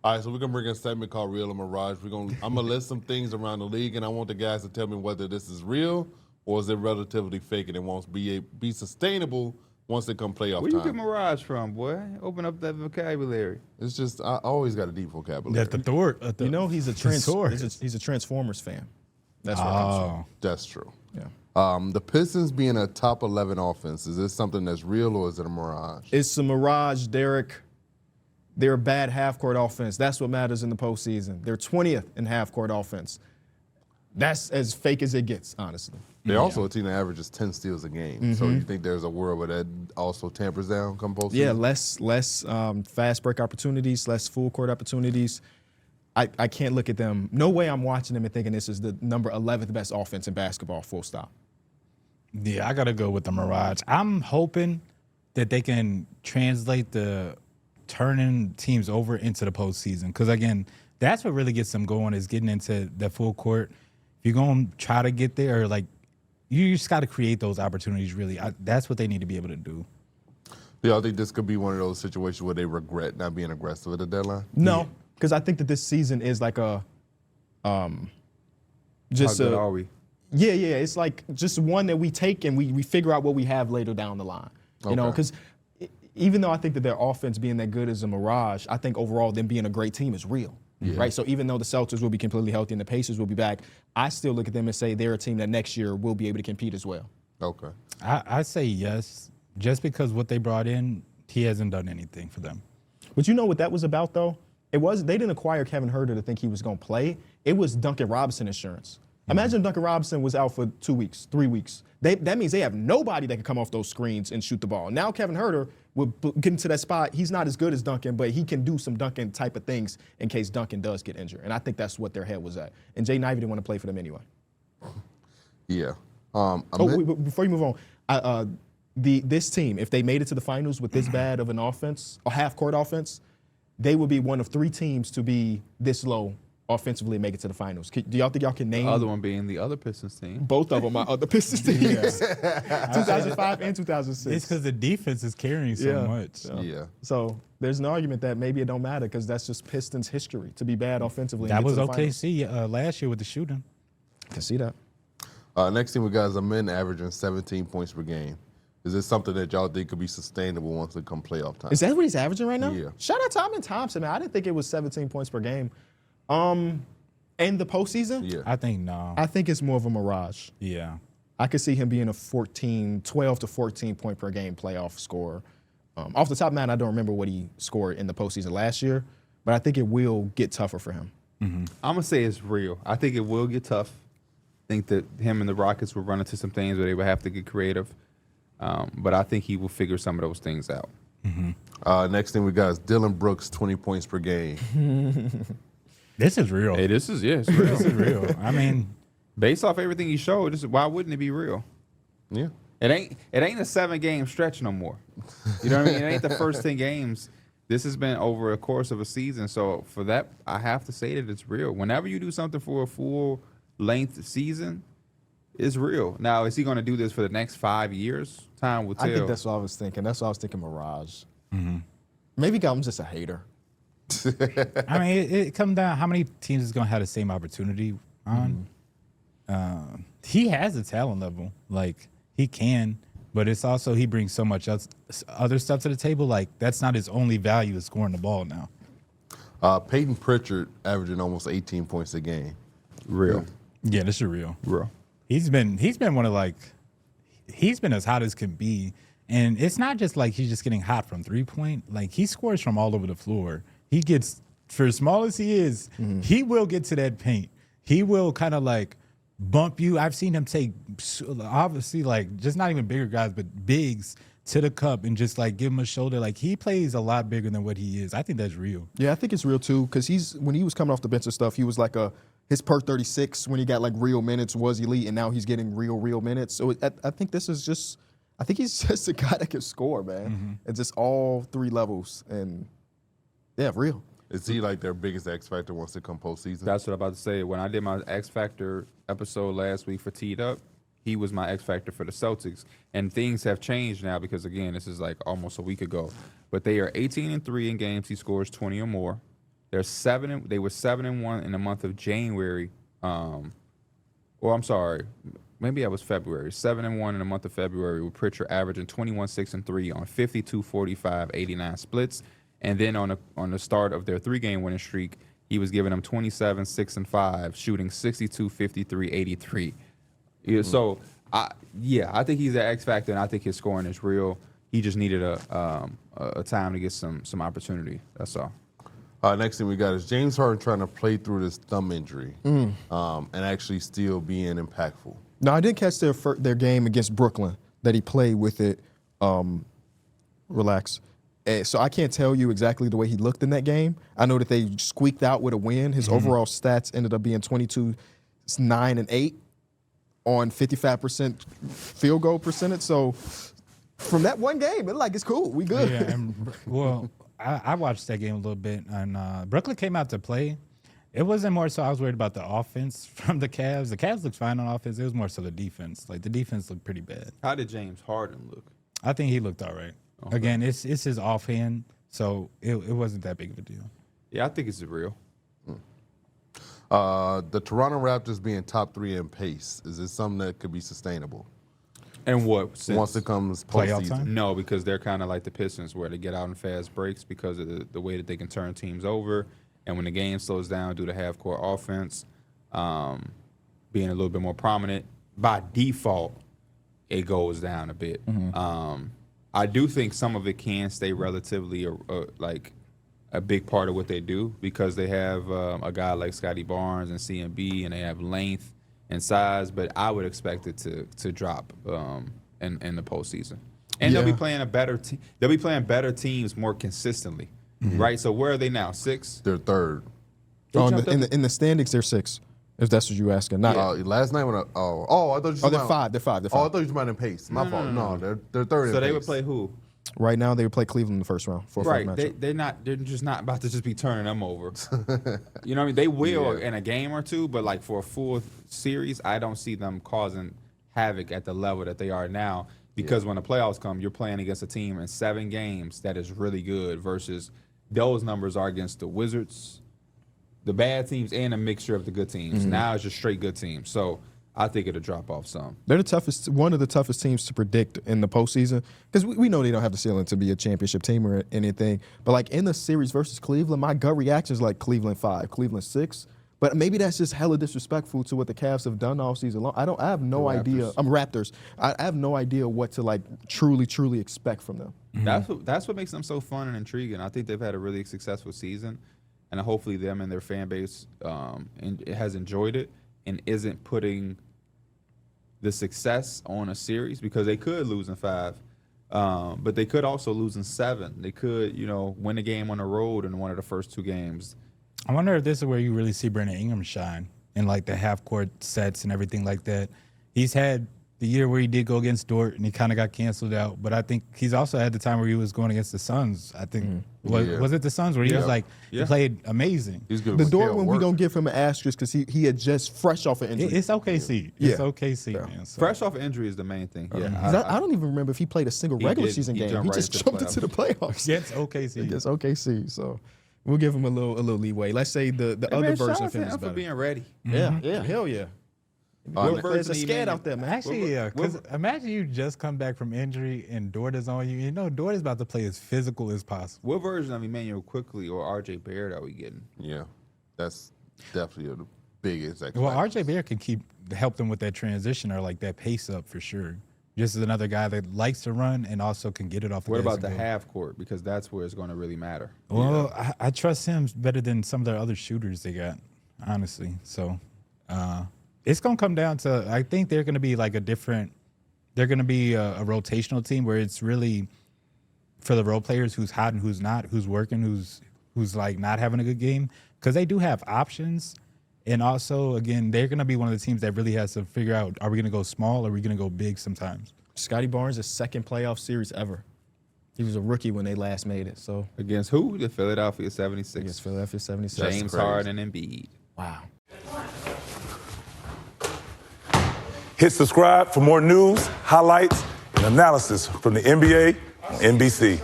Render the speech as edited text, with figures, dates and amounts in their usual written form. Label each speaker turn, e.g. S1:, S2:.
S1: All right, so we're gonna bring a segment called Real or Mirage. I'm gonna list some things around the league, and I want the guys to tell me whether this is real or is it relatively fake, and it won't be sustainable once they come playoff
S2: Where
S1: time.
S2: you get Mirage from, boy? Open up that vocabulary.
S1: It's just I always got a deep vocabulary.
S3: That the Thor.
S4: You know, he's a Transformers fan. That's where it comes from.
S1: That's true.
S4: Yeah.
S1: The Pistons being a top 11 offense, is this something that's real or is it a mirage?
S4: It's a mirage, Derek. They're a bad half-court offense. That's what matters in the postseason. They're 20th in half-court offense. That's as fake as it gets, honestly.
S1: They're also a team that averages 10 steals a game. So you think there's a world where that also tampers down come postseason?
S4: Yeah, less fast break opportunities, less full court opportunities. I can't look at them. No way I'm watching them and thinking this is the number 11th best offense in basketball, full stop.
S3: Yeah, I got to go with the Mirage. I'm hoping that they can translate the turning teams over into the postseason. Because, again, that's what really gets them going is getting into the full court. If you're going to try to get there, like, you just got to create those opportunities, really. That's what they need to be able to do.
S1: Yeah, I think this could be one of those situations where they regret not being aggressive at the deadline.
S4: No, because I think that this season is like a just
S2: How good are we?
S4: Yeah, it's like just one that we take and we figure out what we have later down the line. You know, because even though I think that their offense being that good is a mirage, I think overall them being a great team is real. Right? So even though the Celtics will be completely healthy and the Pacers will be back, I still look at them and say they're a team that next year will be able to compete as well.
S1: Okay.
S3: I say yes, just because what they brought in, he hasn't done anything for them.
S4: But you know what that was about, though? They didn't acquire Kevin Huerter to think he was going to play. It was Duncan Robinson insurance. Imagine Duncan Robinson was out for 2 weeks, 3 weeks. That means they have nobody that can come off those screens and shoot the ball. Now Kevin Huerter will get into that spot. He's not as good as Duncan, but he can do some Duncan type of things in case Duncan does get injured. And I think that's what their head was at. And Jay Ivey didn't want to play for them anyway.
S1: Yeah.
S4: Before you move on, this team, if they made it to the finals with this bad of an offense, a half-court offense, they would be one of 3 teams to be this low offensively and make it to the finals. Do y'all think y'all can name?
S2: The other one being the other Pistons team.
S4: Both of them are other Pistons teams. 2005 and 2006.
S3: It's because the defense is carrying so much.
S1: Yeah.
S4: So there's an argument that maybe it don't matter because that's just Pistons history to be bad offensively.
S3: That
S4: and get
S3: was
S4: to the finals.
S3: OKC last year with the shooting.
S4: Can see that.
S1: Next team we got is a men averaging 17 points per game. Is this something that y'all think could be sustainable once it come playoff time?
S4: Is that what he's averaging right now?
S1: Yeah.
S4: Shout out to Thompson, man. I didn't think it was 17 points per game. In the postseason?
S1: Yeah.
S3: I think no.
S4: I think it's more of a mirage.
S3: Yeah.
S4: I could see him being a 12 to 14 point per game playoff scorer. Off the top of my head, I don't remember what he scored in the postseason last year, but I think it will get tougher for him.
S2: I'm going to say it's real. I think it will get tough. I think that him and the Rockets will run into some things where they will have to get creative. But I think he will figure some of those things out.
S1: Next thing we got is Dillon Brooks, 20 points per game.
S3: This is real.
S2: Hey, it's real.
S3: This is real. I mean,
S2: based off everything he showed, why wouldn't it be real?
S1: Yeah.
S2: It ain't a 7-game stretch no more. You know what I mean? It ain't the first 10 games. This has been over a course of a season. So for that, I have to say that it's real. Whenever you do something for a full length season, it's real. Now, is he going to do this for the next 5 years? Time will tell.
S4: I think that's what I was thinking. That's what I was thinking, Mirage. Maybe I'm just a hater.
S3: I mean, it comes down how many teams is going to have the same opportunity on. He has a talent level. Like, he can, but it's also he brings so much else, other stuff to the table. Like, that's not his only value is scoring the ball now.
S1: Peyton Pritchard averaging almost 18 points a game.
S2: Real.
S3: Yeah, this is real.
S2: Real.
S3: He's been one of he's been as hot as can be. And it's not just like he's just getting hot from 3-point. Like, he scores from all over the floor. He gets, for as small as he is, he will get to that paint. He will kind of like bump you. I've seen him take, obviously, like, just not even bigger guys, but bigs to the cup and just like give him a shoulder. Like, he plays a lot bigger than what he is. I think that's real.
S4: Yeah, I think it's real too, because when he was coming off the bench and stuff, he was like his per 36 when he got like real minutes was elite, and now he's getting real minutes. So I think this is just, I think he's just a guy that can score, man. It's just all 3 levels, and yeah, real.
S1: Is he like their biggest X factor once they come postseason?
S2: That's what I'm about to say. When I did my X Factor episode last week for Teed Up, he was my X Factor for the Celtics. And things have changed now because, again, this is like almost a week ago. But they are 18-3 in games he scores 20 or more. They were 7-1 in the month of January. I'm sorry, maybe that was February. 7-1 in the month of February with Pritchard averaging 21-6-3 on 52, 45, 89 splits. And then on the start of their 3-game winning streak, he was giving them 27, 6-5, shooting 62, 53, 83. Yeah, so I think he's the X factor, and I think his scoring is real. He just needed a time to get some opportunity. That's all.
S1: Next thing we got is James Harden trying to play through this thumb injury and actually still being impactful.
S4: No, I did catch their game against Brooklyn that he played with it. Relax. So I can't tell you exactly the way he looked in that game. I know that they squeaked out with a win. His overall stats ended up being 22, 9, and 8 on 55% field goal percentage. So from that one game, it's cool. We good.
S3: Yeah, and, I watched that game a little bit, and Brooklyn came out to play. It wasn't more so I was worried about the offense from the Cavs. The Cavs looked fine on offense. It was more so the defense. Like, the defense looked pretty bad.
S2: How did James Harden look?
S3: I think he looked all right. Okay. Again, it's his offhand, so it wasn't that big of a deal.
S2: Yeah, I think it's real.
S1: The Toronto Raptors being top 3 in pace, is this something that could be sustainable?
S2: And what sense?
S1: Once it comes
S3: Playoff
S1: postseason?
S3: time?
S2: No, because they're kind of like the Pistons, where they get out in fast breaks because of the way that they can turn teams over. And when the game slows down due to half-court offense being a little bit more prominent, by default, it goes down a bit. I do think some of it can stay relatively like a big part of what they do, because they have a guy like Scotty Barnes and CMB, and they have length and size, but I would expect it to drop in the postseason. And they'll be playing a better team. They'll be playing better teams more consistently, right? So where are they now? 6?
S1: They're 3rd.
S4: In the standings, they're 6. If that's what you're asking. Not
S1: last night when I thought you
S4: they're 5. They're 5. They're 5.
S1: Oh, I thought you were in pace. My fault. No, they're 3rd.
S2: So they would play who?
S4: Right now, they would play Cleveland in the first round for a
S2: Right,
S4: first matchup.
S2: they're just not about to just be turning them over. You know what I mean? They will in a game or two, but like for a full series, I don't see them causing havoc at the level that they are now. Because when the playoffs come, you're playing against a team in 7 games that is really good, versus those numbers are against the Wizards, the bad teams, and a mixture of the good teams. Now it's just straight good teams. So I think it'll drop off some.
S4: They're one of the toughest teams to predict in the postseason, because we know they don't have the ceiling to be a championship team or anything. But like in the series versus Cleveland, my gut reaction is like Cleveland 5, Cleveland 6. But maybe that's just hella disrespectful to what the Cavs have done all season long. I have no idea. Raptors. I have no idea what to like truly expect from them.
S2: That's what makes them so fun and intriguing. I think they've had a really successful season, and hopefully them and their fan base has enjoyed it and isn't putting the success on a series, because they could lose in 5, but they could also lose in 7. They could, win a game on the road in one of the first 2 games.
S3: I wonder if this is where you really see Brandon Ingram shine in like the half-court sets and everything like that. He's had the year where he did go against Dort and he kind of got canceled out, but I think he's also had the time where he was going against the Suns. I think was it the Suns where he was like he played amazing.
S1: He's good.
S4: The Dort one, we gonna give him an asterisk because he had just fresh off an injury.
S3: It's OKC. It's OKC, man. So.
S2: Fresh off an injury is the main thing.
S4: I don't even remember if he played a single regular season game. He just jumped into the playoffs.
S3: Against OKC.
S4: Against OKC. So we'll give him a little leeway. Let's say the other version of him is better.
S2: For being ready.
S4: Yeah, hell yeah. There's a scared out there, man.
S3: Actually, yeah. Because imagine you just come back from injury and Dort is on you. Dort is about to play as physical as possible.
S2: What version of Emmanuel Quickly or RJ Barrett are we getting?
S1: Yeah, that's definitely the biggest.
S3: Well, RJ Barrett can help them with that transition or like that pace up for sure. Just as another guy that likes to run and also can get it off the
S2: What about the half court? Because that's where it's going to really matter.
S3: Well, I trust him better than some of the other shooters they got, honestly. So it's going to come down to, I think they're going to be like they're going to be a rotational team where it's really for the role players who's hot and who's not, who's working, who's like not having a good game. Because they do have options. And also, again, they're going to be one of the teams that really has to figure out, are we going to go small or are we going to go big sometimes?
S4: Scotty Barnes' second playoff series ever. He was a rookie when they last made it. So
S2: against who? The Philadelphia 76.
S4: Against Philadelphia 76.
S2: James Harden and Embiid.
S4: Wow.
S5: Hit subscribe for more news, highlights, and analysis from the NBA on NBC.